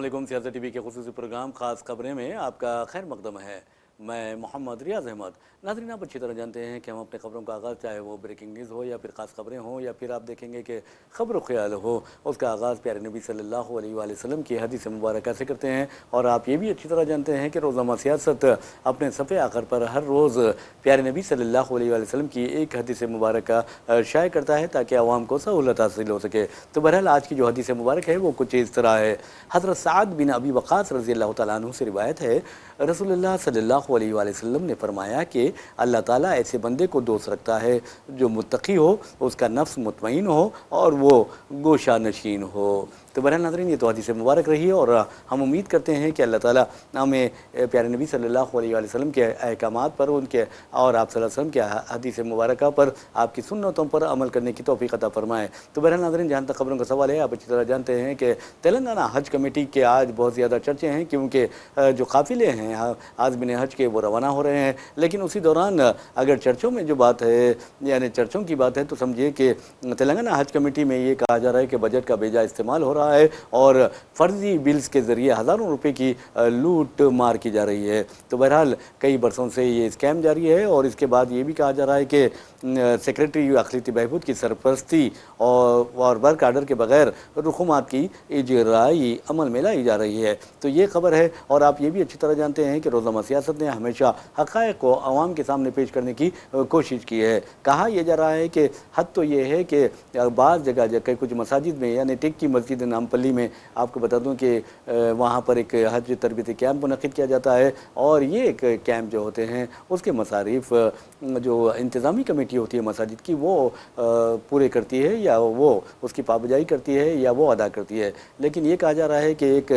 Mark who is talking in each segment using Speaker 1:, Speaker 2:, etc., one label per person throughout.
Speaker 1: अस्सलामुअलैकुम। सियासत टीवी के खुसूसी प्रोग्राम खास खबरें में आपका खैर मकदम है। मैं मोहम्मद रियाज अहमद। नाज़रीन, आप अच्छी तरह जानते हैं कि हम अपने खबरों का आगाज़, चाहे वो ब्रेकिंग न्यूज़ हो या फिर ख़ास खबरें हों या फिर आप देखेंगे कि खबर ख्याल हो, उसका आगाज़ प्यारे नबी सल्लल्लाहु अलैहि वसल्लम की हदीस मुबारक से करते हैं। और आप ये भी अच्छी तरह जानते हैं कि रोज़ाना सियासत अपने सफ़े आखिर पर हर रोज़ प्यारे नबी सल्लल्लाहु अलैहि वसल्लम की एक हदीस मुबारक शाये करता है ताकि आवाम को सहूलत हासिल हो सके। तो बहरहाल आज की जो हदीस मुबारक है वो कुछ इस तरह है। हज़रत साद बिन अबी वक़ास रज़ी अल्लाह तआला अन्हु से रिवायत है, रसूलुल्लाह सल्लल्लाहु अलैहि वसल्लम ने फरमाया कि अल्लाह ताला ऐसे बंदे को दोस्त रखता है जो मुत्तकी हो, उसका नफ्स मुतमईन हो और वो गोशा नशीन हो। तो बहरहाल नाज़रीन, ये तो हदीस मुबारक रही है और हम उम्मीद करते हैं कि अल्लाह ताला हमें प्यारे नबी सल्लल्लाहु अलैहि वसल्लम के अहकामात पर, उनके और आप सल्लल्लाहु अलैहि वसल्लम के हदीस मुबारक पर, आपकी सुन्नतों पर अमल करने की तौफ़ीक़ अता फ़रमाए। तो बहरहाल नाज़रीन, जहाँ तक खबरों का सवाल है, आप अच्छी तरह जानते हैं कि तेलंगाना हज कमेटी के आज बहुत ज़्यादा चर्चे हैं, क्योंकि जो काफ़िले हैं आज़मीन हज के वो रवाना हो रहे हैं। लेकिन उसी दौरान अगर चर्चों में जो बात है, यानी चर्चों की बात है, तो समझिए कि तेलंगाना हज कमेटी में ये कहा जा रहा है कि बजट का बेजा इस्तेमाल हो रहा है और फर्जी बिल्स के ज़रिए हज़ारों रुपए की लूट मार की जा रही है। तो बहरहाल कई बरसों से ये स्कैम जारी है और इसके बाद ये भी कहा जा रहा है कि सेक्रेटरी अक़लियती बहबूद की सरपरस्ती और वर्क आर्डर के बगैर रुकुमात की इजराई अमल में लाई जा रही है। तो ये खबर है। और आप ये भी अच्छी तरह जानते हैं कि रोज़ाना सियासत ने हमेशा हक़ाइक़ को आवाम के सामने पेश करने की कोशिश की है। कहा यह जा रहा है कि हद तो ये है कि बाज़ जगह कुछ मसाजिद में, यानी टिक की मस्जिद नामपल्ली में, आपको बता दूं कि वहाँ पर एक हज तरबियती कैंप मुनक़िद किया जाता है और ये एक कैंप जो होते हैं उसके मसारिफ़ जो इंतज़ामी कमेटी होती है मसाजिद की, वो पूरे करती है या वो उसकी पाबजाई करती है या वो अदा करती है। लेकिन ये कहा जा रहा है कि एक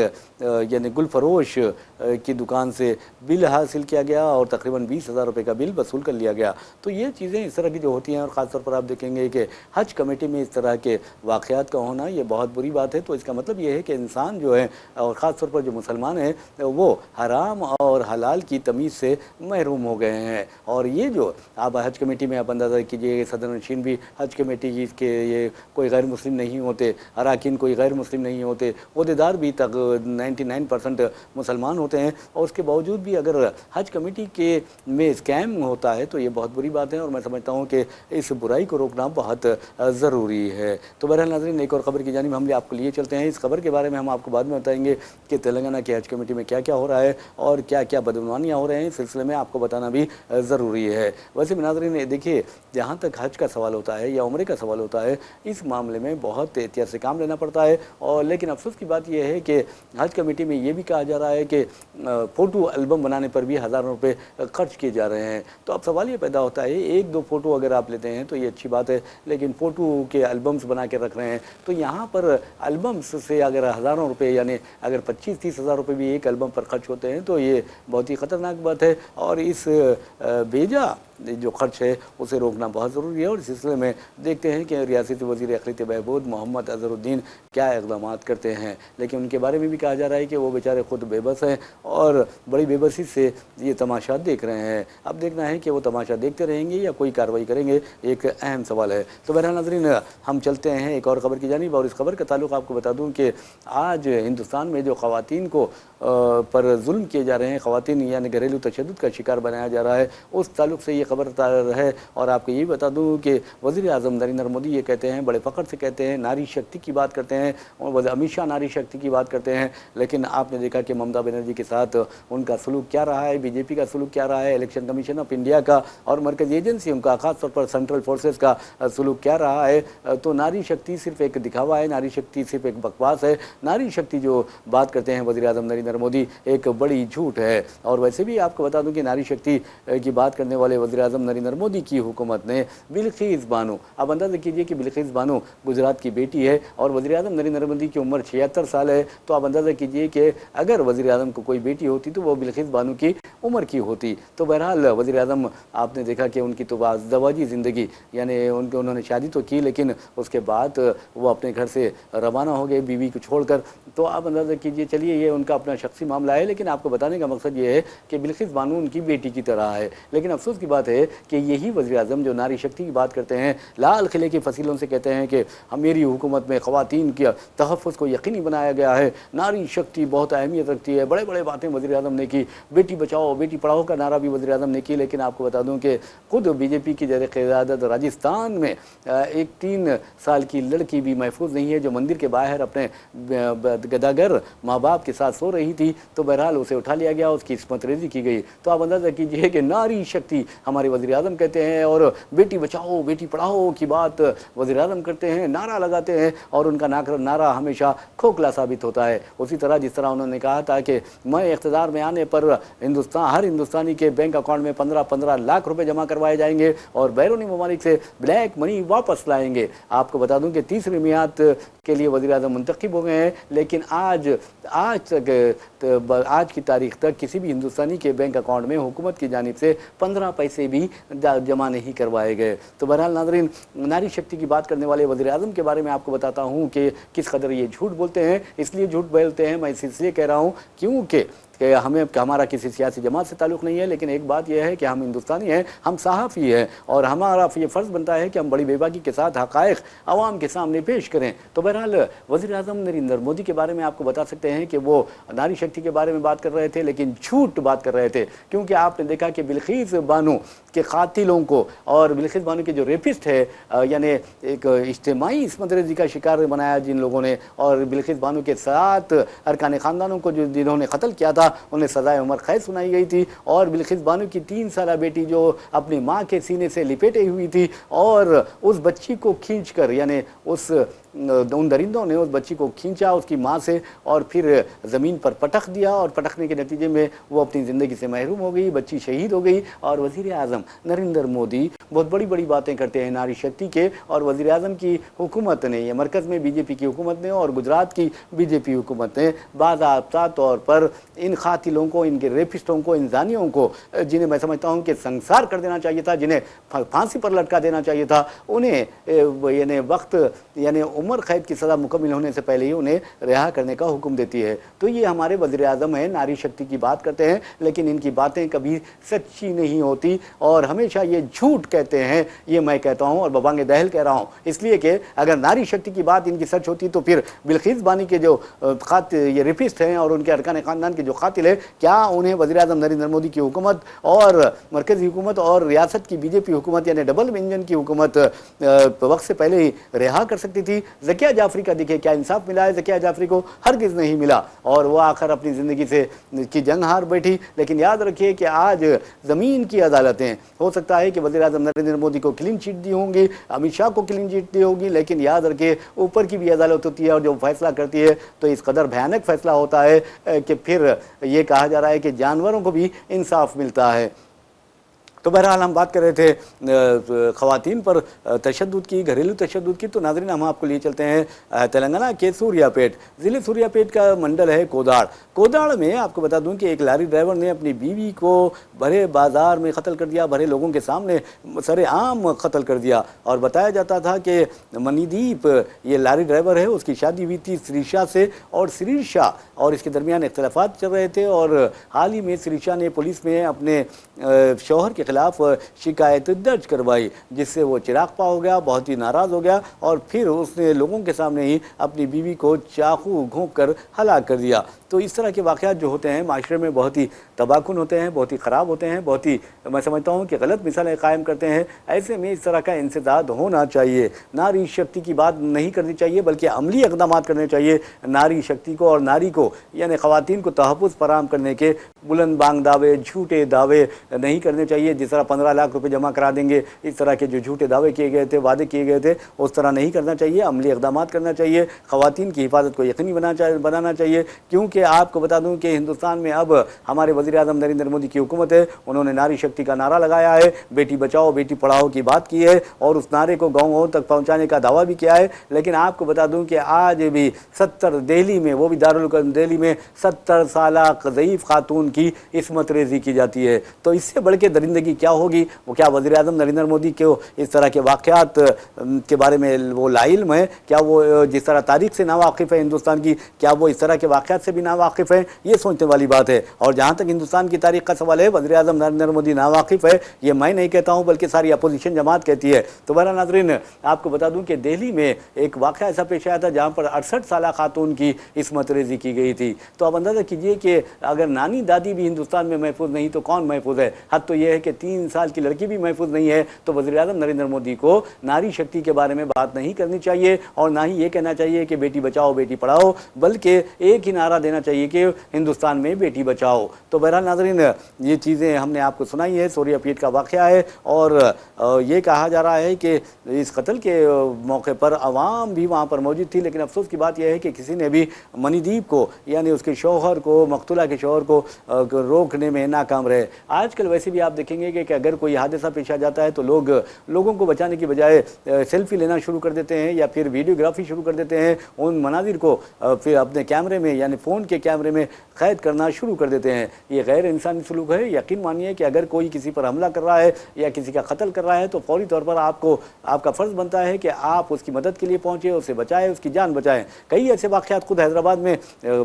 Speaker 1: यानी गुल फरोश की दुकान से बिल हासिल किया गया और तकरीबन 20,000 रुपये का बिल वसूल कर लिया गया। तो ये चीज़ें इस तरह की जो होती हैं, और ख़ास तौर पर आप देखेंगे कि हज कमेटी में इस तरह के वाक़यात का होना ये बहुत बुरी बात है। तो इसका मतलब ये है कि इंसान जो है, और ख़ास तौर पर जो मुसलमान हैं, वो हराम और हलाल की तमीज़ से महरूम हो गए हैं। और ये जो आप हज कमेटी में आप अंदाज़ा कीजिए, सदर नशीन भी हज कमेटी के ये कोई गैर मुस्लिम नहीं होते, अरकान कोई गैर मुस्लिम नहीं होते, ओहदेदार भी तक 99% मुसलमान होते हैं। और उसके बावजूद भी अगर हज कमेटी के में स्कैम होता है तो ये बहुत बुरी बात है और मैं समझता हूँ कि इस बुराई को रोकना बहुत ज़रूरी है। तो बहरहाल नाज़रीन, एक और ख़बर की जानिब हम आपको लिए चलते हैं। इस खबर के बारे में हम आपको बाद में बताएंगे कि तेलंगाना की हज कमेटी में क्या क्या हो रहा है और क्या क्या बदगुमानियाँ हो रहे हैं। इस सिलसिले में आपको बताना भी ज़रूरी है। वैसे भी नाज़रीन, देखिए, जहाँ तक हज का सवाल होता है या उम्रे का सवाल होता है, इस मामले में बहुत एहतियात से काम लेना पड़ता है। और लेकिन अफसोस की बात यह है कि हज कमेटी में ये भी कहा जा रहा है कि फ़ोटो एल्बम बनाने पर भी हज़ारों रुपये खर्च किए जा रहे हैं। तो अब सवाल ये पैदा होता है, एक दो फ़ोटो अगर आप लेते हैं तो ये अच्छी बात है, लेकिन फ़ोटो के एल्बम्स बना के रख रहे हैं। तो यहाँ पर एल्बम्स से अगर हज़ारों रुपये, यानी अगर 25-30 हज़ार रुपये भी एक एल्बम पर खर्च होते हैं तो ये बहुत ही ख़तरनाक बात है। और इस बेजा जो खर्च है उसे रोकना बहुत ज़रूरी है। और इस सिलसिले में देखते हैं कि रियासती वज़ीर अक़लियती बहबूद मोहम्मद अज़हरुद्दीन क्या इक़दाम करते हैं। लेकिन उनके बारे में भी कहा जा रहा है कि वो बेचारे खुद बेबस हैं और बड़ी बेबसी से ये तमाशा देख रहे हैं। अब देखना है कि वो तमाशा देखते रहेंगे या कोई कार्रवाई करेंगे, एक अहम सवाल है। तो बहरहाल नाज़रीन, हम चलते हैं एक और ख़बर की जानिब। और इस खबर का ताल्लुक़ आपको बता दूँ कि आज हिंदुस्तान में जो ख़वातीन को पर जुल्म किए जा रहे हैं, ख़वातीन यानी घरेलू तशद्दुद का शिकार बनाया जा रहा है, उस ताल्लुक़ से ये खबर है। और आपको ये बता दूँ कि वज़ीर आज़म नरेंद्र मोदी ये कहते हैं, बड़े फ़ख्र से कहते हैं, नारी शक्ति की बात करते हैं और अमित शाह नारी शक्ति की बात करते हैं। लेकिन आपने देखा कि ममता बनर्जी के साथ उनका सलूक क्या रहा है, बीजेपी का सलूक क्या रहा है, इलेक्शन कमीशन ऑफ इंडिया का और मरकज़ी एजेंसियों का, ख़ासतौर पर सेंट्रल फोर्सेस का सलूक क्या रहा है। तो नारी शक्ति सिर्फ एक दिखावा है, नारी शक्ति सिर्फ एक बकवास है। नारी शक्ति जो बात करते हैं वज़ीर आज़म नरेंद्र मोदी, एक बड़ी झूठ है। और वैसे भी आपको बता दूं कि नारी शक्ति की बात करने वाले वज़ीर आज़म नरेंद्र मोदी की हुकूमत ने बिल्किस बानो, अब अंदाज़ा कीजिए कि बिल्किस बानो गुजरात की बेटी है और वज़ीर आज़म नरेंद्र मोदी की उम्र 76 साल है। तो आप अंदाज़ा कीजिए कि अगर वज़ीर आज़म को कोई बेटी होती तो वो बिल्किस बानो की उम्र की होती। तो बहरहाल वज़ीर-ए-आज़म आपने देखा कि उनकी तो अज़दवाजी ज़िंदगी, यानी उन्होंने शादी तो की, लेकिन उसके बाद वो अपने घर से रवाना हो गए बीवी को छोड़कर। तो आप अंदाज़ा कीजिए, चलिए ये उनका अपना शख्सी मामला है, लेकिन आपको बताने का मकसद ये है कि बिल्किस बानो उनकी बेटी की तरह है। लेकिन अफसोस की बात है कि यही वज़ीर-ए-आज़म जो नारी शक्ति की बात करते हैं, लाल किले की फसीलों से कहते हैं कि मेरी हुकूमत में ख़वातीन के तहफ़्फ़ुज़ को यकीनी बनाया गया है, नारी शक्ति बहुत अहमियत रखती है। बड़े-बड़े बातें वज़ीर-ए-आज़म ने की, बेटी बचाओ बेटी पढ़ाओ का नारा भी वज़ीर-ए-आज़म ने की। लेकिन आपको बता दूँ कि खुद बीजेपी की ज़ेर क़यादत राजस्थान में एक 3 साल की लड़की भी महफूज नहीं है, जो मंदिर के बाहर अपने गदागर माँ बाप के साथ सो रही थी। तो बहरहाल उसे उठा लिया गया, उसकी इस्मत रेज़ी की गई। तो आप अंदाज़ा कीजिए कि नारी शक्ति हमारे वज़ीर-ए-आज़म कहते हैं, और बेटी बचाओ बेटी पढ़ाओ की बात वज़ीर-ए-आज़म करते हैं, नारा लगाते हैं, और उनका नारा हमेशा खोखला साबित होता है। उसी तरह जिस तरह उन्होंने कहा था कि मैं इक़्तिदार में आने पर हर हिंदुस्तानी के बैंक अकाउंट में 15-15 लाख रुपए जमा करवाए जाएंगे और बैरूनी ममालिक से ब्लैक मनी वापस लाएंगे। आपको बता दूं कि तीसरी मियाद के लिए वज़ीर-ए-आज़म मुंतखब हो गए हैं, लेकिन आज की तारीख तक किसी भी हिंदुस्तानी के बैंक अकाउंट में हुकूमत की जानिब से 15 पैसे भी जमा नहीं करवाए गए। तो बहरहाल नाज़रीन, नारी शक्ति की बात करने वाले वज़ीर-ए-आज़म के बारे में आपको बताता हूँ कि किस कदर ये झूठ बोलते हैं। इसलिए झूठ बोलते हैं, मैं इसलिए कह रहा हूँ क्योंकि हमारा किसी सियासी जमात से ताल्लुक़ नहीं है, लेकिन एक बात यह है कि हम हिंदुस्तानी हैं, हम सहाफ़ी हैं, और हमारा ये फ़र्ज़ बनता है कि हम बड़ी बेबाकी के साथ हक़ाइक़ अवाम के सामने पेश करें। तो बहरहाल वज़ीर-ए-आज़म नरेंद्र मोदी के बारे में आपको बता सकते हैं कि वो नारी शक्ति के बारे में बात कर रहे थे, लेकिन झूठ बात कर रहे थे। क्योंकि आपने देखा कि बिल्किस बानो के क़ातिलों को और बिल्किस बानो के जो रेपिस्ट है, यानी एक इज्तिमाई इस्मत रेज़ी का शिकार बनाया जिन लोगों ने, और बिल्किस बानो के 7 अरकान ख़ानदानों को जिन्होंने कत्ल किया था, उन्हें सज़ाए उम्र कैद सुनाई गई थी। और बिल्किस बानो की 3 साला बेटी जो अपनी माँ के सीने से लिपेटे हुई थी, और उस बच्ची को खींचकर, यानी उन दरिंदों ने उस बच्ची को खींचा उसकी माँ से और फिर ज़मीन पर पटक दिया, और पटकने के नतीजे में वो अपनी ज़िंदगी से महरूम हो गई, बच्ची शहीद हो गई। और वज़ीर-ए-आज़म नरेंद्र मोदी बहुत बड़ी बड़ी बातें करते हैं नारी शक्ति के, और वज़ीर-ए-आज़म की हुकूमत ने, या मरकज़ में बीजेपी की हुकूमत ने और गुजरात की बीजेपी हुकूमत ने बाज़ाब्ता तौर पर इन क़ातिलों को, इनके रेपिस्टों को, इन ज़ानियों को, जिन्हें मैं समझता हूँ कि संसार कर देना चाहिए था, जिन्हें फांसी पर लटका देना चाहिए था, उन्हें यानी उम्र कैद की सज़ा मुकम्मल होने से पहले ही उन्हें रिहा करने का हुक्म देती है। तो ये हमारे वज़ीर-ए-आज़म हैं, नारी शक्ति की बात करते हैं, लेकिन इनकी बातें कभी सच्ची नहीं होती और हमेशा ये झूठ कहते हैं। ये मैं कहता हूँ और बबांगे दहल कह रहा हूँ, इसलिए कि अगर नारी शक्ति की बात इनकी सच होती तो फिर बिल्किस बानी के जो ये रेपिस्ट हैं और उनके अरकान ख़ानदान के जो कातिल है, क्या उन्हें वज़ीर-ए-आज़म नरेंद्र मोदी की हुकूमत और मरकज़ी हुकूमत और रियासत की बीजेपी हुकूमत, यानी डबल इंजन की हुकूमत वक्त से पहले ही रिहा कर सकती थी? ज़किया जाफ़री का देखिए क्या इंसाफ मिला है, ज़किया जाफ़री को हरगिज़ नहीं मिला, और वो आखिर अपनी ज़िंदगी से की जंग हार बैठी। लेकिन याद रखिए कि आज ज़मीन की अदालतें, हो सकता है कि वज़ीर-ए-आज़म नरेंद्र मोदी को क्लीन चिट दी होंगी, अमित शाह को क्लीन चिट दी होगी, लेकिन याद रखिए ऊपर की भी अदालत होती है और जो फैसला करती है तो इस कदर भयानक फैसला होता है कि फिर ये कहा जा रहा है कि जानवरों को भी इंसाफ मिलता है। तो बहरहाल हम बात कर रहे थे ख़वातीन पर तशद्दुद की, घरेलू तशद्दुद की। तो नाज़रीन, हम आपको लिए चलते हैं तेलंगाना के सूर्यापेट, ज़िले सूर्यापेट का मंडल है कोदाड़। कोदाड़ में आपको बता दूं कि एक लारी ड्राइवर ने अपनी बीवी को भरे बाज़ार में कत्ल कर दिया, भरे लोगों के सामने सरेआम कत्ल कर दिया। और बताया जाता था कि मनीदीप ये लारी ड्राइवर है, उसकी शादी हुई थी श्रीशा से, और श्रीशा और इसके दरमियान इख्तलाफात चल रहे थे, और हाल ही में श्रीशा ने पुलिस में अपने शौहर के खिलाफ शिकायत दर्ज करवाई, जिससे वो चिरागपा हो गया, बहुत ही नाराज़ हो गया, और फिर उसने लोगों के सामने ही अपनी बीवी को चाकू घोंप कर हलाक कर दिया। तो इस तरह के वाक़यात जो होते हैं माशरे में बहुत ही तबाहकुन होते हैं, बहुत ही ख़राब होते हैं, बहुत ही मैं समझता हूँ कि गलत मिसालें कायम करते हैं। ऐसे में इस तरह का इंसदाद होना चाहिए। नारी शक्ति की बात नहीं करनी चाहिए, बल्कि अमली इक़दामात करने चाहिए नारी शक्ति को और नारी को, यानी ख़वातीन को तहफ़्फ़ुज़ फराहम करने के बुलंद बांग दावे, झूठे दावे नहीं करने चाहिए। जिस तरह 15 लाख रुपए जमा करा देंगे, इस तरह के जो झूठे दावे किए गए थे, वादे किए गए थे, उस तरह नहीं करना चाहिए। अमली इक़दाम करना चाहिए, ख़वातीन की हिफाजत को यकीनी बनाना चाहिए। क्योंकि आपको बता दूं कि हिंदुस्तान में अब हमारे वज़ीर-ए-आज़म नरेंद्र मोदी की हुकूमत है। उन्होंने नारी शक्ति का नारा लगाया है, बेटी बचाओ बेटी पढ़ाओ की बात की है और उस नारे को गाँव तक पहुँचाने का दावा भी किया है। लेकिन आपको बता दूं कि आज भी 70 दिल्ली में, वो भी दारुल उलूम दिल्ली में 70 साल ज़ईफ़ खातून की इस्मत रेज़ी की जाती है। तो इससे बढ़ के दरिंदगी क्या होगी? वो क्या वज़ीर-ए-आज़म नरेंद्र मोदी को इस तरह के वाक़यात के बारे में वो लाइल्म है? क्या वो जिस तरह तारीख़ से नावाकिफ़ है हिंदुस्तान की, क्या वो इस तरह के वाक़यात से भी नावाकिफ़ है? ये सोचने वाली बात है। और जहाँ तक हिंदुस्तान की तारीख़ का सवाल है, वज़ीर-ए-आज़म नरेंद्र मोदी नावाकिफ़ है, ये मैं नहीं कहता हूँ बल्कि सारी अपोजिशन जमात कहती है। तो बहरहाल नाज़रीन, आपको बता दूँ कि दिल्ली में एक वाक़या ऐसा पेश आया था जहाँ पर 68 साल खातून की इस्मत रेज़ी की गई थी। तो अब अंदाज़ा कीजिए कि अगर नानी दादी भी हिंदुस्तान में महफूज नहीं तो कौन महफूज है? हद तो यह है कि 3 साल की लड़की भी महफूज नहीं है। तो वज़ीर-ए-आज़म नरेंद्र मोदी को नारी शक्ति के बारे में बात नहीं करनी चाहिए और ना ही ये कहना चाहिए कि बेटी बचाओ बेटी पढ़ाओ, बल्कि एक ही नारा देना चाहिए कि हिंदुस्तान में बेटी बचाओ। तो बहरहाल नाज़रीन, ये चीज़ें हमने आपको सुनाई है। सूर्यापीट का वाक़या है और ये कहा जा रहा है कि इस कत्ल के मौके पर आवाम भी वहाँ पर मौजूद थी। लेकिन अफसोस की बात यह है कि किसी ने भी मनीदीप को, यानी उसके शौहर को, मकतूला के शौहर को रोकने में नाकाम रहे। आजकल वैसे भी आप देखेंगे कि अगर कोई हादसा पेश आ जाता है तो लोगों को बचाने की बजाय सेल्फी लेना शुरू कर देते हैं या फिर वीडियोग्राफी शुरू कर देते हैं। उन मनाजिर को फिर अपने कैमरे में, यानी फ़ोन के कैमरे में कैद करना शुरू कर देते हैं। ये गैर इंसानी सलूक है। यकीन मानिए कि अगर कोई किसी पर हमला कर रहा है या किसी का कत्ल कर रहा है तो फौरी तौर पर आपका फ़र्ज़ बनता है कि आप उसकी मदद के लिए पहुँचे, उसे बचाएँ, उसकी जान बचाएँ। कई ऐसे वाक़यात खुद हैदराबाद में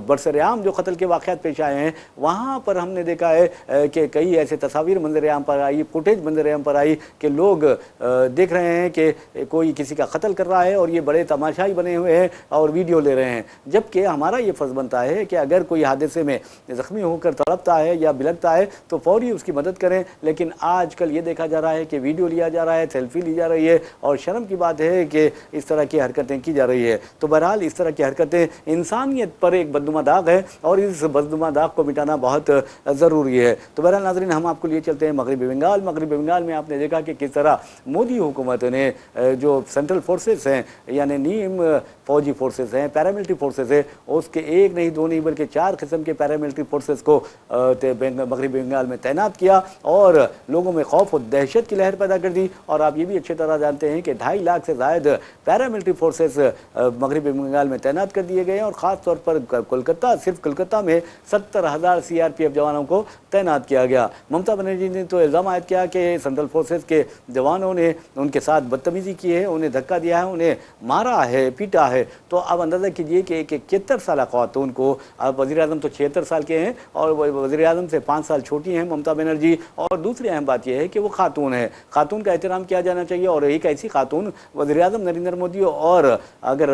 Speaker 1: बरसरे-आम जो कत्ल के वाक़यात पेश आए हैं, वहाँ पर हमने देखा है कि कई ऐसे तस्वीर मंजर-ए-आम पर आई, फुटेज मंजर-ए-आम पर आई कि लोग देख रहे हैं कि कोई किसी का कत्ल कर रहा है और ये बड़े तमाशाई बने हुए हैं और वीडियो ले रहे हैं। जबकि हमारा ये फ़र्ज़ बनता है कि अगर कोई हादसे में ज़ख्मी होकर तड़पता है या बिलखता है तो फ़ौरी उसकी मदद करें। लेकिन आजकल ये देखा जा रहा है कि वीडियो लिया जा रहा है, सेल्फी ली जा रही है और शर्म की बात है कि इस तरह की हरकतें की जा रही है। तो बहरहाल इस तरह की हरकतें इंसानियत पर एक बदनुमा दाग है और इस बदनुमा दाग को मिटाना बहुत ज़रूरी है। तो बहरहाल नाज़रीन, हम आपको लिए चलते हैं मगरबी बंगाल में आपने देखा कि किस तरह मोदी हुकूमत ने जो सेंट्रल फोर्सेस हैं, यानी नीम फौजी फोर्सेस हैं, पैरामिलिट्री फोर्सेस हैं, उसके एक नहीं दो नहीं बल्कि 4 किस्म के पैरामिलिट्री फोर्सेस को मगरबी बंगाल में तैनात किया और लोगों में खौफ और दहशत की लहर पैदा कर दी। और आप ये भी अच्छी तरह जानते हैं कि 2.5 लाख से ज़ायद पैरामिलिट्री फोर्सेस मगरबी बंगाल में तैनात कर दिए गए हैं और ख़ास तौर पर कोलकाता, सिर्फ कोलकाता में 70,000 CRPF जवानों को तैनात किया गया। ममता बनर्जी ने तो इल्ज़ाम आयद किया कि सेंट्रल फोर्सेस के जवानों ने उनके साथ बदतमीज़ी की है, उन्हें धक्का दिया है, उन्हें मारा है, पीटा है। तो अब अंदाज़ा कीजिए कि एक 71 साल खातून को, अब वज़ीर-ए-आज़म तो 76 साल के हैं और वज़ीर-ए-आज़म से 5 साल छोटी हैं ममता बनर्जी। और दूसरी अहम बात यह है कि वो खातून है, खातून का एहतराम किया जाना चाहिए। और एक ऐसी खातून वज़ीर-ए-आज़म नरेंद्र मोदी और अगर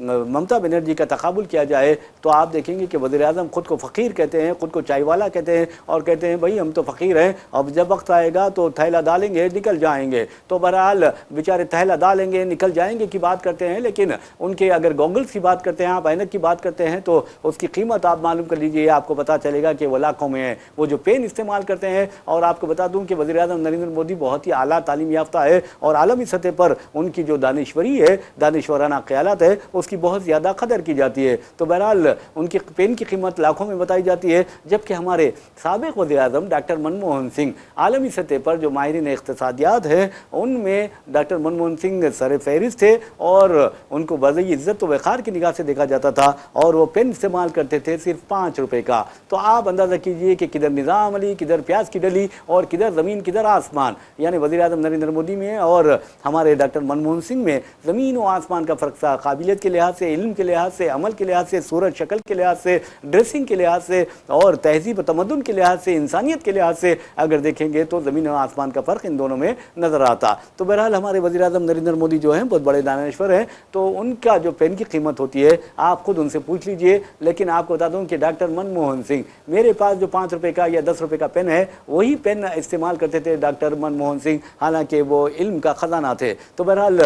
Speaker 1: ममता बनर्जी का तकाबुल किया जाए तो आप देखेंगे कि वज़ीर-ए-आज़म खुद को फ़कीर कहते हैं, खुद को चाय वाला कहते हैं और कहते हैं भाई हम तो फ़कीर हैं, अब जब वक्त आएगा तो थैला डालेंगे निकल जाएंगे। तो बहरहाल बेचारे थैला डालेंगे निकल जाएंगे की बात करते हैं, लेकिन उनके अगर गॉगल्स की बात करते हैं, आप ऐनक की बात करते हैं तो उसकी कीमत आप मालूम कर लीजिए, आपको पता चलेगा कि वो लाखों में है। वो जो पेन इस्तेमाल करते हैं, और आपको बता दूं कि वज़ीर-ए-आज़म नरेंद्र मोदी बहुत ही आला तालीम याफ्ता है और आलमी सतह पर उनकी जो दानिश्वरी है, दानिश्वराना क़यादत है, उसकी बहुत ज़्यादा कदर की जाती है। तो बहरहाल उनकी पेन की कीमत लाखों में बताई जाती है। जबकि हमारे साबिक़ वज़ीर-ए-आज़म डॉक्टर मनमोहन सिंह आलमी सतह पर जो माहिरीन इक़्तिसादियात हैं उनमें डॉक्टर मनमोहन सिंह सर फ़हरिस्त थे और उनको बज़ई इज़्ज़त व वक़ार की निगाह से देखा जाता था और वो पेन इस्तेमाल करते थे सिर्फ 5 रुपए का। तो आप अंदाज़ा कीजिए कि किधर निज़ाम अली, किधर प्याज की डली और किधर ज़मीन किधर आसमान। यानी वज़ीर-ए-आज़म नरेंद्र मोदी में और हमारे डॉक्टर मनमोहन सिंह में ज़मीन और आसमान का फ़र्क था। काबिलियत के लिहाज से, इल्म के लिहाज से, अमल के लिहाज से, सूरत शक्ल के लिहाज से, ड्रेसिंग के लिहाज से और तहज़ीब तमद्दुन के लिहाज से, इंसानियत के लिहाज से अगर देखेंगे तो ज़मीन और आसमान का फ़र्क इन दोनों में नज़र आता। तो बहरहाल हमारे वज़ीर-ए-आज़म नरेंद्र मोदी जो हैं बहुत बड़े दानिश्वर हैं, तो उनका जो पेन की कीमत होती है आप खुद उनसे पूछ लीजिए। लेकिन आपको बता दूं कि डॉक्टर मनमोहन सिंह, मेरे पास जो 5 रुपए का या 10 रुपए का पेन है वही पेन इस्तेमाल करते थे डॉक्टर मनमोहन सिंह, हालांकि वो इल्म का ख़जाना थे। तो बहरहाल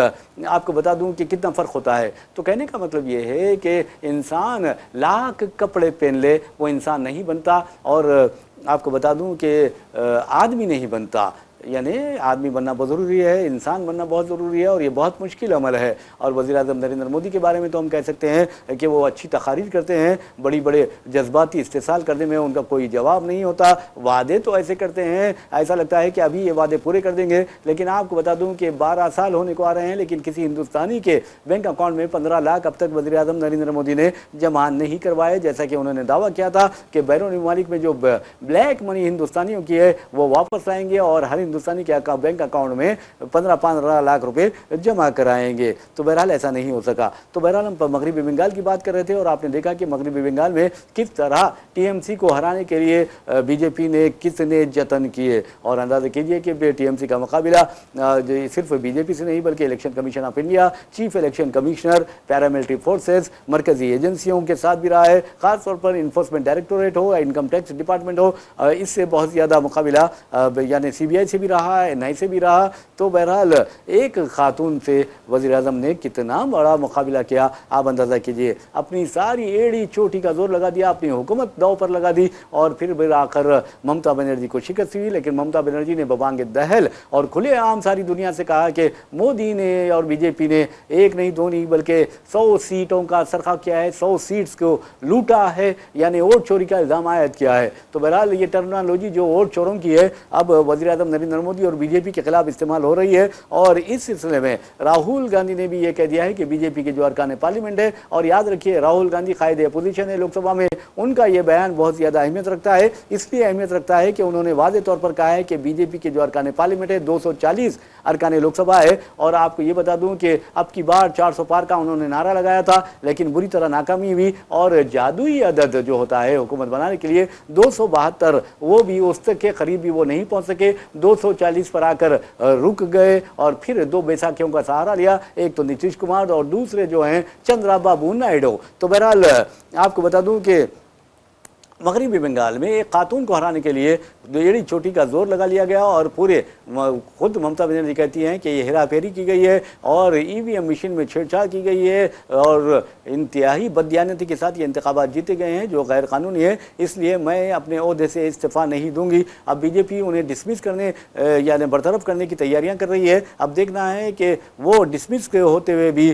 Speaker 1: आपको बता दूं कि कितना फ़र्क होता है। तो कहने का मतलब ये है कि इंसान लाख कपड़े पहन ले वो इंसान नहीं बनता और आपको बता दूं कि आदमी नहीं बनता। यानी आदमी बनना बहुत ज़रूरी है, इंसान बनना बहुत ज़रूरी है और ये बहुत मुश्किल अमल है। और वज़ीर-ए-आज़म नरेंद्र मोदी के बारे में तो हम कह सकते हैं कि वो अच्छी तकारीर करते हैं, बड़ी बड़े जज्बाती इस्तेसाल करने में उनका कोई जवाब नहीं होता। वादे तो ऐसे करते हैं, ऐसा लगता है कि अभी ये वादे पूरे कर देंगे, लेकिन आपको बता दूं कि 12 साल होने को आ रहे हैं, लेकिन किसी हिंदुस्तानी के बैंक अकाउंट में 15 लाख अब तक वज़ीर-ए-आज़म नरेंद्र मोदी ने जमा नहीं करवाए। जैसा कि उन्होंने दावा किया था कि बैरूनी ममालिक में जो ब्लैक मनी हिंदुस्तानियों की है वो वापस लाएंगे और हर हिंदुस्तानी के बैंक अकाउंट में 15 लाख रुपए जमा कराएंगे। तो बहरहाल ऐसा नहीं हो सका। तो बहरहाल हम मगरबी बंगाल की बात कर रहे थे और आपने देखा कि मगरबी बंगाल में किस तरह टीएमसी को हराने के लिए बीजेपी ने कितने जतन किए। और अंदाजा कीजिए कि टीएमसी का मुकाबला सिर्फ बीजेपी से नहीं बल्कि election commission of India, chief election commissioner, paramilitary forces, मरकजी एजेंसियों के साथ भी रहा है, खासतौर पर इन्फोर्समेंट डायरेक्टोरेट हो, इनकम टैक्स डिपार्टमेंट हो, इससे बहुत ज़्यादा मुकाबला यानी सीबीआई से भी रहा, एनआई से भी रहा। तो बहरहाल एक खातून से वज़ीर-ए-आज़म ने कितना बड़ा मुकाबला किया, आप अंदाज़ा कीजिए। अपनी सारी एड़ी चोटी का जोर लगा दिया, अपनी हुकूमत दांव पर लगा दी और फिर आकर ममता बनर्जी को शिकस्त हुई। लेकिन ममता बनर्जी ने बबांग दहल और खुलेआम सारी दुनिया से कहा कि मोदी ने और बीजेपी ने एक नहीं दो नहीं बल्कि 100 सीटों का सरखा किया है, 100 सीट्स को लूटा है, यानी वोट चोरी का इल्ज़ाम आयद किया है। तो बहरहाल ये टर्मिनोलॉजी जो वोट चोरों की है अब वज़ीर-ए-आज़म नरेंद्र मोदी और बीजेपी के खिलाफ इस्तेमाल हो रही है। और इस सिलसिले में राहुल गांधी ने भी ये कह दिया है कि बीजेपी के जो अरकान पार्लियामेंट है, और याद रखिए राहुल गांधी कायदे अपोजिशन है लोकसभा में, उनका ये बयान बहुत ज़्यादा अहमियत रखता है। इसलिए अहमियत रखता है कि उन्होंने वादे तौर पर कहा है कि बीजेपी के जो अरकान पार्लियामेंट है 240 अरकान लोकसभा है। और आपको ये बता दूं कि अब की बार 400 पार का उन्होंने नारा लगाया था, लेकिन बुरी तरह नाकामी हुई और जादुई अदद जो होता है हुकूमत बनाने के लिए 272, वो भी उस तक के करीब भी वो नहीं पहुंच सके, 240 पर आकर रुक गए और फिर दो बैसाखियों का सहारा लिया, एक तो नीतीश कुमार और दूसरे जो हैं चंद्रबाबू नायडू। तो बहरहाल आपको बता दूं कि मगरबी बंगाल में एक खातून को हराने के लिए एड़ी चोटी का जोर लगा लिया गया और पूरे खुद ममता बनर्जी कहती हैं कि ये हेराफेरी की गई है और ईवीएम मशीन में छेड़छाड़ की गई है और इंतहाई बददियानती के साथ ये इंतखाबात जीते गए हैं जो गैर कानूनी है, इसलिए मैं अपने ओहदे से इस्तीफ़ा नहीं दूंगी। अब बीजेपी उन्हें डिसमिस करने यानी बरतरफ करने की तैयारियां कर रही है। अब देखना है कि वो डिसमिस के होते हुए भी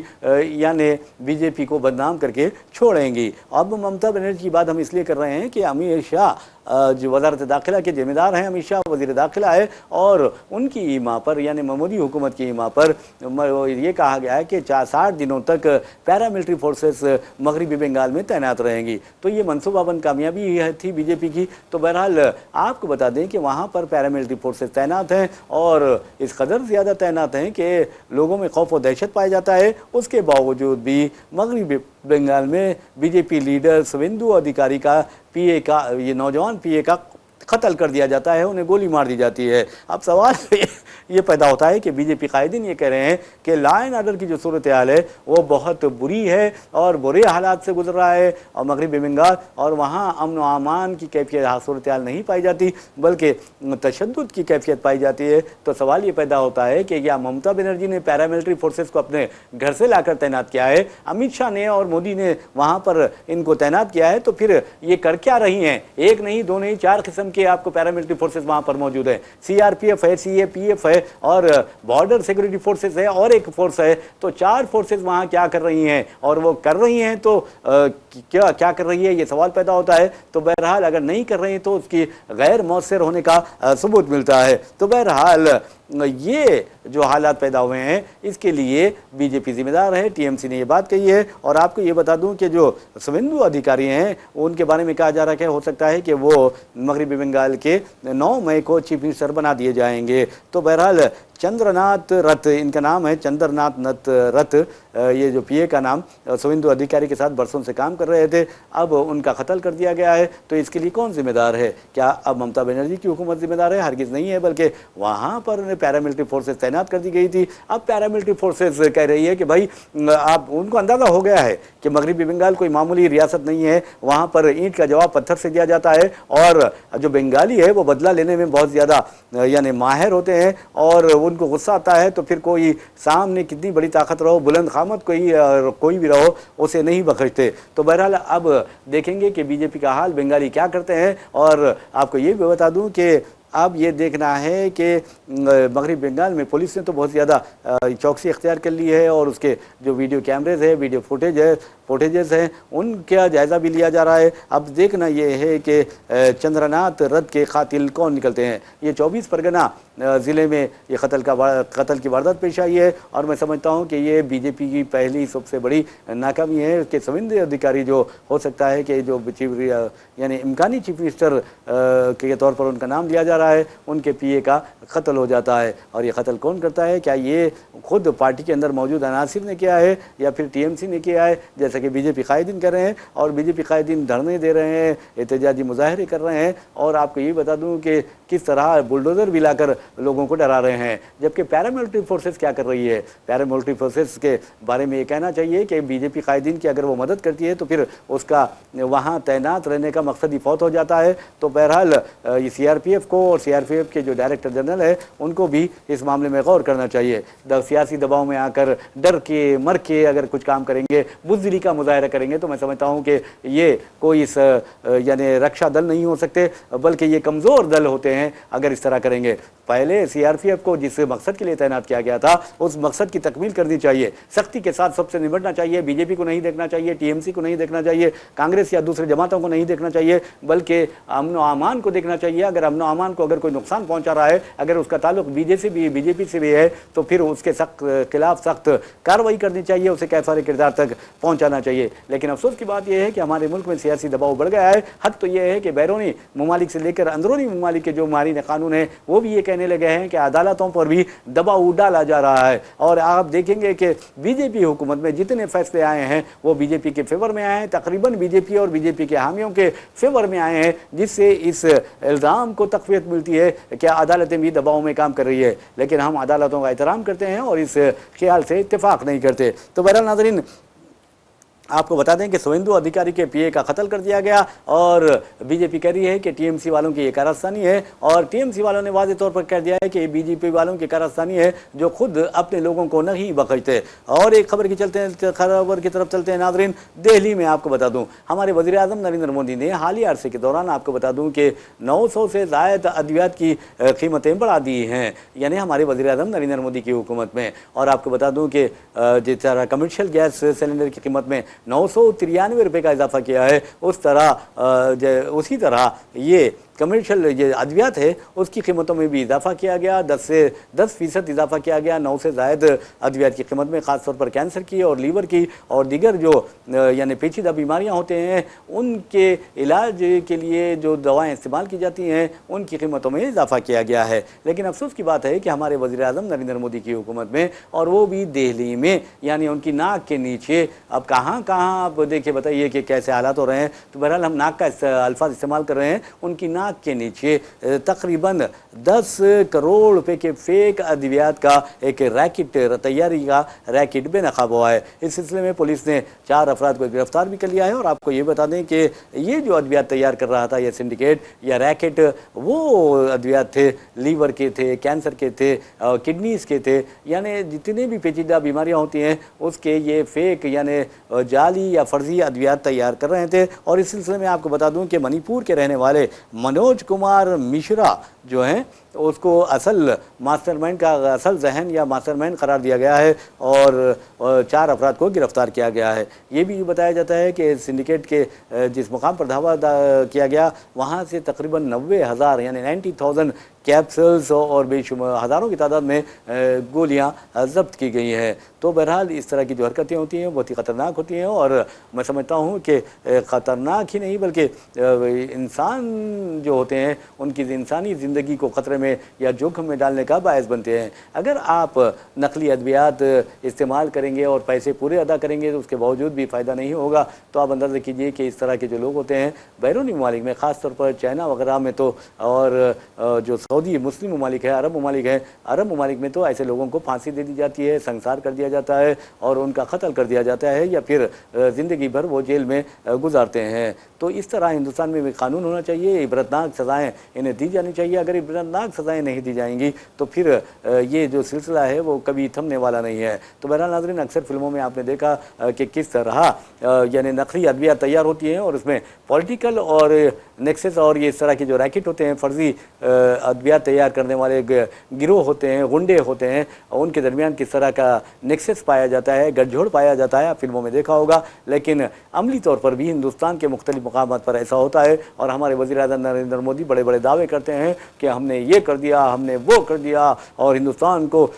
Speaker 1: यानी बीजेपी को बदनाम करके छोड़ेंगी। अब ममता बनर्जी की बात हम इसलिए कर रहे हैं कि अमित शाह जो वज़ारत दाखिला के जिम्मेदार हैं, अमित शाह वज़ीर दाखिला है और उनकी ईमा पर यानी मोदी हुकूमत की ईमा पर ये कहा गया है कि 60 दिनों तक पैरामिलिट्री फोर्सेस मगरबी बंगाल में तैनात रहेंगी। तो ये मनसूबाबंद कामयाबी थी बीजेपी की। तो बहरहाल आपको बता दें कि वहाँ पर पैरामिलिट्री फोर्सेस तैनात हैं और इस कदर ज़्यादा तैनात हैं कि लोगों में खौफ व दहशत पाया जाता है। उसके बावजूद भी मगरबी बंगाल में बीजेपी लीडर शुवेंदु अधिकारी का पीए का ये नौजवान पीए का कत्ल कर दिया जाता है, उन्हें गोली मार दी जाती है। अब सवाल ये पैदा होता है कि बीजेपी कायदीन ये कह रहे हैं कि लॉ एंड ऑर्डर की जो सूरत हाल है वो बहुत बुरी है और बुरे हालात से गुजर रहा है और मगरबी बंगाल, और वहाँ अमन व अमान की कैफियत सूरत हाल नहीं पाई जाती बल्कि तशद्दुद की कैफियत पाई जाती है। तो सवाल ये पैदा होता है कि क्या ममता बनर्जी ने पैरामिलिट्री फोर्सेस को अपने घर से लाकर तैनात किया है, अमित शाह ने और मोदी ने वहाँ पर इनको तैनात किया है, तो फिर ये कर क्या रही हैं? एक नहीं दो नहीं 4 किस्म के आपको पैरामिलिट्री फोर्सेस वहाँ पर मौजूद है। सीआरपीएफ है, सीएपीएफ है और बॉर्डर सिक्योरिटी फोर्सेस है और एक फोर्स है। तो 4 फोर्सेस वहां क्या कर रही हैं और वो कर रही हैं तो क्या कर रही है, ये सवाल पैदा होता है। तो बहरहाल अगर नहीं कर रही हैं तो उसकी गैर मौसर होने का सबूत मिलता है। तो बहरहाल ये जो हालात पैदा हुए हैं इसके लिए बीजेपी जिम्मेदार है, टीएमसी ने ये बात कही है। और आपको ये बता दूं कि जो शुवेंदु अधिकारी हैं उनके बारे में कहा जा रहा है कि हो सकता है कि वो मगरबी बंगाल के 9 मई को चीफ मिनिस्टर बना दिए जाएंगे। तो बहरहाल चंद्रनाथ रथ इनका नाम है, चंद्रनाथ रथ, ये जो पीए का नाम शुवेंदु अधिकारी के साथ बरसों से काम कर रहे थे, अब उनका कत्ल कर दिया गया है। तो इसके लिए कौन जिम्मेदार है? क्या अब ममता बनर्जी की हुकूमत जिम्मेदार है? हरगिज़ नहीं है, बल्कि वहाँ पर उन्हें पैरामिलिट्री फोर्सेस तैनात कर दी गई थी। अब पैरामिलिट्री फोर्सेस कह रही है कि भाई आप उनको अंदाज़ा हो गया है कि मगरबी बंगाल कोई मामूली रियासत नहीं है, वहाँ पर ईंट का जवाब पत्थर से दिया जाता है और जो बंगाली है वो बदला लेने में बहुत ज़्यादा यानी माहिर होते हैं और उनको गुस्सा आता है तो फिर कोई सामने कितनी बड़ी ताकत रहो, बुलंद खामत कोई भी रहो, उसे नहीं बख्शते। तो बहरहाल अब देखेंगे कि बीजेपी का हाल बंगाली क्या करते हैं। और आपको ये भी बता दूं कि अब ये देखना है कि मगरबी बंगाल में पुलिस ने तो बहुत ज़्यादा चौकसी इख्तियार कर ली है और उसके जो वीडियो कैमरेज है, वीडियो फुटेजेस हैं, उनका जायज़ा भी लिया जा रहा है। अब देखना ये है कि चंद्रनाथ रथ के कातिल कौन निकलते हैं। ये 24 परगना ज़िले में ये कत्ल की वारदात पेश आई है और मैं समझता हूँ कि ये बीजेपी की पहली सबसे बड़ी नाकामी है कि संविदा अधिकारी जो हो सकता है कि जो यानी इम्कानी चीफ मिनिस्टर के तौर पर उनका नाम लिया जा रहा है, उनके पीए का कत्ल हो जाता है। और ये कत्ल कौन करता है? क्या ये खुद पार्टी के अंदर मौजूद अनासिर ने किया है या फिर टीएमसी ने किया है, जैसा कि बीजेपी कायदीन कर रहे हैं। और बीजेपी कायदीन धरने दे रहे हैं, एहतजाजी मुजाहरे कर रहे हैं। और आपको ये बता दूं कि किस तरह बुलडोज़र भी लाकर लोगों को डरा रहे हैं। जबकि पैरामिलिट्री फोर्सेस क्या कर रही है? पैरामिलिट्री फोर्सेस के बारे में ये कहना चाहिए कि बीजेपी कायदीन की अगर वो मदद करती है तो फिर उसका वहाँ तैनात रहने का मकसद ही फौत हो जाता है। तो बहरहाल ये सीआरपीएफ को और सीआरपीएफ के जो डायरेक्टर जनरल है उनको भी इस मामले में गौर करना चाहिए। सियासी दबाव में आकर डर के मर के अगर कुछ काम करेंगे, बुज़दिली का मुजाहरा करेंगे, तो मैं समझता हूँ कि ये कोई इस यानी रक्षा दल नहीं हो सकते, बल्कि ये कमज़ोर दल होते हैं अगर इस तरह करेंगे। पहले सीआरपीएफ को जिस मकसद के लिए तैनात किया गया था उस मकसद की तकमील करनी चाहिए, सख्ती के साथ सबसे निपटना चाहिए। बीजेपी को नहीं देखना चाहिए, टीएमसी को नहीं देखना चाहिए, कांग्रेस या दूसरे जमातों को नहीं देखना चाहिए, बल्कि अमन अमान को देखना चाहिए। अगर अमन अमान को अगर कोई नुकसान पहुंचा रहा है, अगर उसका ताल्लुक बीजेपी से भी है, तो फिर उसके खिलाफ सख्त कार्रवाई करनी चाहिए, उसे कैफार किरदार तक पहुंचाना चाहिए। लेकिन अफसोस की बात यह है कि हमारे मुल्क में सियासी दबाव बढ़ गया है। हद तो यह है कि बैरूनी ममालिक से लेकर अंदरूनी ममालिक के जो मारीन कानून है वो भी ये कहने लगे हैं कि अदालतों पर भी दबाव डाला जा रहा है। और आप देखेंगे कि बीजेपी हुकूमत में जितने फैसले आए हैं वो बीजेपी के फेवर में आए हैं, तकरीबन बीजेपी और बीजेपी के हामियों के फेवर में आए हैं, जिससे इस इल्ज़ाम को तक़वियत मिलती है कि अदालतें भी दबाव में काम कर रही है। लेकिन हम अदालतों का एहतराम करते हैं और इस ख्याल से इत्तेफाक नहीं करते। तो बहरहाल नाज़रीन, आपको बता दें कि सुवेंदु अधिकारी के पीए का कत्ल कर दिया गया और बीजेपी कह रही है कि टीएमसी वालों की ये कारस्तानी है। और टीएमसी वालों ने वाज़ेह तौर पर कह दिया है कि बीजेपी वालों की कारस्तानी है जो खुद अपने लोगों को नहीं बख्शते। और एक खबर की तरफ चलते हैं नाज़रीन। दिल्ली में आपको बता दूं, हमारे वज़ीर आज़म नरेंद्र मोदी ने हालिया अरसे के दौरान आपको बता दूं कि 900 से ज़ायद अद्वियात की कीमतें बढ़ा दी हैं, यानी हमारे वज़ीर आज़म नरेंद्र मोदी की हुकूमत में। और आपको बता दूं कि जिस तरह कमर्शियल गैस सिलेंडर की कीमत में 993 रुपये का इजाफा किया है, उसी तरह ये कमर्शियल ये अद्वियात है उसकी कीमतों में भी इजाफा किया गया। 10% इजाफा किया गया 9 से ज़ायद अद्वियात की कीमत में, ख़ासतौर पर कैंसर की और लीवर की और दीगर जो यानी पेचीदा बीमारियां होते हैं उनके इलाज के लिए जो दवाएं इस्तेमाल की जाती हैं उनकी कीमतों में इजाफा किया गया है। लेकिन अफसोस की बात है कि हमारे वज़ीर आज़म नरेंद्र मोदी की हुकूमत में, और वो भी दिल्ली में, यानी उनकी नाक के नीचे। अब कहाँ कहाँ आप देखिए, बताइए कि कैसे हालात हो रहे हैं। तो बहरहाल हम नाक का अल्फाज इस्तेमाल कर रहे हैं। उनकी नाक के नीचे तकरीबन 10 करोड़ रुपए के फेक अद्वियात का एक रैकेट, तैयारी का रैकेट बेनकाब हुआ है। इस सिलसिले में पुलिस ने 4 अफराद को गिरफ्तार भी कर लिया है। और आपको ये बता दें कि ये जो अद्वियात तैयार कर रहा था, ये सिंडिकेट या रैकेट, वो अद्वियात थे लीवर के थे, कैंसर के थे, किडनीज के थे, यानी जितनी भी पेचीदा बीमारियां होती हैं उसके ये फेक यानी जाली या फर्जी अद्वियात तैयार कर रहे थे। और इस सिलसिले में आपको बता दूं कि मणिपुर के रहने वाले मनोज कुमार मिश्रा जो हैं उसको असल मास्टरमाइंड का असल जहन या मास्टरमाइंड करार दिया गया है और 4 अफराद को गिरफ्तार किया गया है। ये भी बताया जाता है कि सिंडिकेट के जिस मुकाम पर धावा किया गया वहाँ से तकरीबन 90,000 यानी 90,000 कैप्सूल्स और बेशुमार हज़ारों की तादाद में गोलियां जब्त की गई हैं। तो बहरहाल इस तरह की जो हरकतें होती हैं बहुत ही ख़तरनाक होती हैं और मैं समझता हूँ कि ख़तरनाक ही नहीं बल्कि इंसान जो होते हैं उनकी इंसानी ज़िंदगी को ख़तरे में या जोखिम में डालने का बायस बनते हैं। अगर आप नकली अद्वियात इस्तेमाल करेंगे और पैसे पूरे अदा करेंगे तो उसके बावजूद भी फ़ायदा नहीं होगा। तो आप अंदाज़ा कीजिए कि इस तरह के जो लोग होते हैं बैरूनी ममालिक में, ख़ास तौर पर चाइना वगैरह में तो, और जो सऊदी मुस्लिम ममालिक है, अरब ममालिक है, अरब ममालिक में तो ऐसे लोगों को फांसी दे दी जाती है, संसार कर दिया जाता है और उनका कत्ल कर दिया जाता है या फिर ज़िंदगी भर वो जेल में गुजारते हैं। तो इस तरह हिंदुस्तान में भी कानून होना चाहिए, इबरतनाक सज़ाएँ इन्हें दी जानी चाहिए। अगर इबरतनाक सज़ाएँ नहीं दी जाएंगी तो फिर ये जो सिलसिला है वो कभी थमने वाला नहीं है। तो बहरहाल नाज़रीन, अक्सर फिल्मों में आपने देखा कि किस तरह यानी नकली अद्वियात तैयार होती हैं और उसमें पॉलिटिकल और नेक्सस और ये इस तरह के जो रैकेट होते हैं, फर्जी अद्वियात तैयार करने वाले गिरोह होते हैं, गुंडे होते हैं, उनके दरमियान किस तरह का नेक्सस पाया जाता है, गठजोड़ पाया जाता है, आप फिल्मों में देखा होगा। लेकिन अमली तौर पर भी हिंदुस्तान के मुख्तलिफ मकामात पर ऐसा होता है और हमारे वज़ीर-ए-आज़म नरेंद्र मोदी बड़े बड़े दावे करते हैं कि हमने ये कर दिया, हमने वो कर दिया और हिंदुस्तान को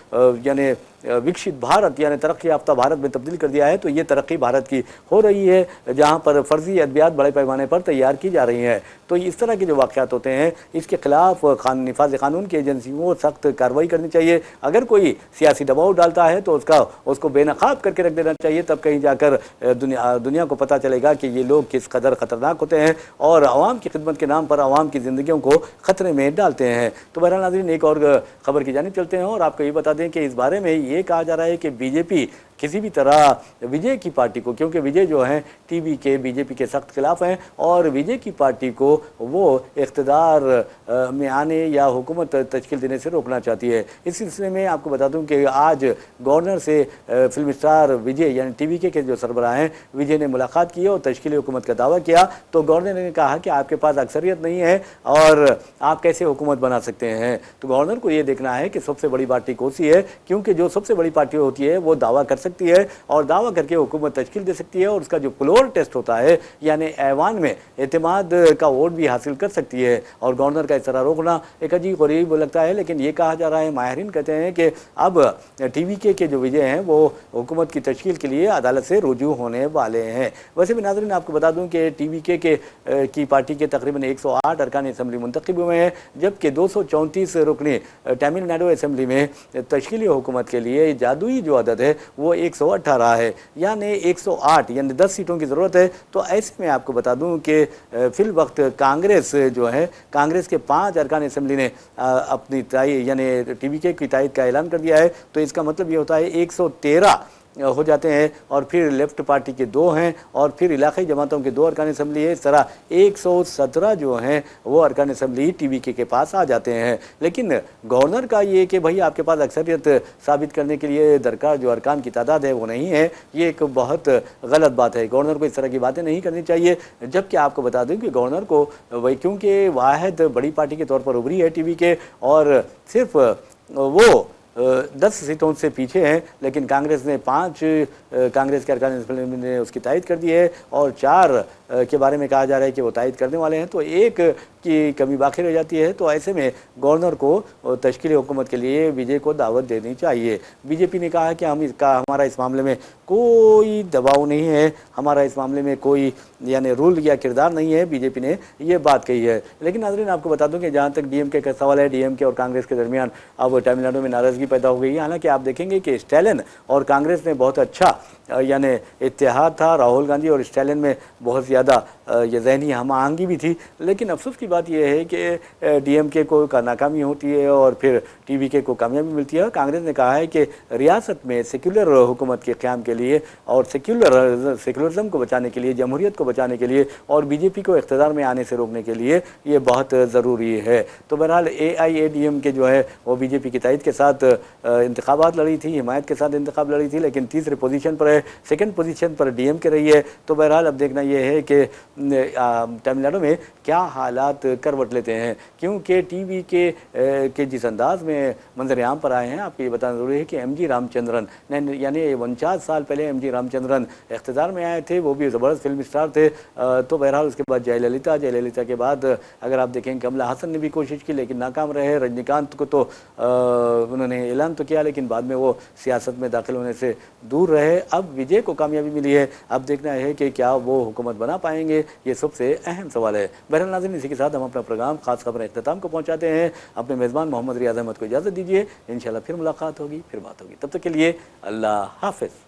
Speaker 1: यानी विकसित भारत यानी तरक्की याफ्ता भारत में तब्दील कर दिया है। तो ये तरक्की भारत की हो रही है जहाँ पर फर्जी अद्वियात बड़े पैमाने पर तैयार की जा रही हैं। तो इस तरह के जो वाक़यात होते हैं इसके खिलाफ निफाज़ क़ानून की एजेंसियों को सख्त कार्रवाई करनी चाहिए। अगर कोई सियासी दबाव डालता है तो उसको बेनकाब करके रख देना चाहिए, तब कहीं जाकर दुनिया को पता चलेगा कि ये लोग किस कदर ख़तरनाक होते हैं और आवाम की खिदमत के नाम पर आवाम की ज़िंदगियों को ख़तरे में डालते हैं। तो बहरहाल नाज़रीन, एक और ख़बर की जानिब चलते हैं और आपको ये बता दें कि इस बारे में ये कहा जा रहा है कि बीजेपी किसी भी तरह विजय की पार्टी को, क्योंकि विजय जो हैं टीवी के बीजेपी के सख्त खिलाफ हैं और विजय की पार्टी को वो इख्तिदार में आने या हुकूमत तश्कील देने से रोकना चाहती है। इस सिलसिले में आपको बता दूं कि आज गवर्नर से फिल्म स्टार विजय यानी टीवी के जो सरबराह हैं विजय ने मुलाकात की और तश्कील हुकूमत का दावा किया। तो गवर्नर ने कहा कि आपके पास अक्सरियत नहीं है और आप कैसे हुकूमत बना सकते हैं। तो गवर्नर को ये देखना है कि सबसे बड़ी पार्टी कौन सी है, क्योंकि जो सबसे बड़ी पार्टी होती है वो दावा कर सकती है और दावा करके हुकूमत तश्कील दे सकती है और उसका जो फ्लोर टेस्ट होता है यानी ऐवान में एतमाद का वोट भी हासिल कर सकती है। और गवर्नर का इस तरह रोकना एक अजीब गरीब लगता है, लेकिन ये कहा जा रहा है, माहिरीन कहते हैं कि अब टीवी के जो विजय हैं वो हुकूमत की तश्कील के लिए अदालत से रुजू होने वाले हैं। वैसे भी नाज़रीन आपको बता दूं कि टीवी की पार्टी के तकरीबन 108 अरकान असम्बली मुंतखब हुए हैं, जबकि 234 रुकने तमिलनाडु असम्बली में तश्कीली हुकूमत के लिए जादुई जो अदद है वो 118 है, यानी 108 यानी 10 सीटों की ज़रूरत है। तो ऐसे में आपको बता दूं कि फिल वक्त कांग्रेस जो है, कांग्रेस के 5 अरकान असम्बली ने अपनी तायद यानी टीवी की तायद का ऐलान कर दिया है। तो इसका मतलब ये होता है 113 हो जाते हैं और फिर लेफ्ट पार्टी के 2 हैं और फिर इलाक़ाई जमातों के 2 अरकान असम्बली है। इस तरह 117 जो हैं वो अरकान असम्बली टीवी के पास आ जाते हैं। लेकिन गवर्नर का ये कि भाई आपके पास अक्सरियत साबित करने के लिए दरकार जो अरकान की तादाद है वो नहीं है, ये एक बहुत गलत बात है। गवर्नर को इस तरह की बातें नहीं करनी चाहिए। जबकि आपको बता दूँ कि गवर्नर को वही क्योंकि वाहिद बड़ी पार्टी के तौर पर उभरी है टीवी के और सिर्फ वो 10 सीटों से पीछे हैं, लेकिन कांग्रेस ने 5 कांग्रेस के अरकान असम्बली ने उसकी तायद कर दी है और 4 के बारे में कहा जा रहा है कि वो तायद करने वाले हैं। तो एक की कमी बाकी रह जाती है। तो ऐसे में गवर्नर को तश्कील हुकूमत के लिए विजय को दावत देनी चाहिए। बीजेपी ने कहा है कि हमारा इस मामले में कोई दबाव नहीं है, हमारा इस मामले में कोई यानी रूल या किरदार नहीं है, बीजेपी ने ये बात कही है। लेकिन नाज़रीन आपको बता दूं कि जहाँ तक डीएमके का सवाल है, डीएमके और कांग्रेस के दरमियान अब तमिलनाडु में नाराज़गी पैदा हो गई है। हालांकि आप देखेंगे कि स्टैलिन और कांग्रेस ने बहुत अच्छा यानी इत्तेहाद था, राहुल गांधी और स्टैलिन में बहुत ज़्यादा ये ज़हनी हम आहंगी भी थी। लेकिन अफसोस की बात यह है कि डीएमके को का नाकामी होती है और फिर टीवीके को कामयाबी मिलती है। कांग्रेस ने कहा है कि रियासत में सेक्युलर हुकूमत के क़याम के लिए और सेक्युलरिज्म को बचाने के लिए, जमहूरियत को बचाने के लिए और बीजेपी को इक़्तिदार में आने से रोकने के लिए ये बहुत ज़रूरी है। तो बहरहाल AIADMK जो है वो बीजेपी की तायद के साथ इंतखाबात लड़ी थी, हिमायत के साथ इंतखाब लड़ी थी, लेकिन तीसरे पोजीशन पर है, सेकंड पोजीशन पर DMK रही है। तो बहरहाल अब देखना यह है कि तमिलनाडु में क्या हालात करवट लेते हैं, क्योंकि टीवी के जिस अंदाज में मंजर आम पर आए हैं, आपको ये बताना ज़रूरी है कि MG रामचंद्रन यानी 49 साल पहले MG रामचंद्रन इख्तिदार में आए थे, वो भी ज़बरदस्त फिल्म स्टार थे। तो बहरहाल उसके बाद जयललिता के बाद अगर आप देखें कमला हासन ने भी कोशिश की लेकिन नाकाम रहे। रजनीकांत को तो उन्होंने ऐलान तो किया लेकिन बाद में वो सियासत में दाखिल होने से दूर रहे। अब विजय को कामयाबी मिली है, अब देखना है कि क्या वो हुकूमत बना पाएंगे, ये सबसे अहम सवाल है। बहरहाल नाज़रीन, इसी के साथ हम अपना प्रोग्राम खास खबर इख्तिताम को पहुँचाते हैं। अपने मेज़बान मोहम्मद रियाज अहमद को इजाज़त दीजिए। इंशाल्लाह फिर मुलाकात होगी, फिर बात होगी। तब तक के लिए अल्लाह हाफ़िज़।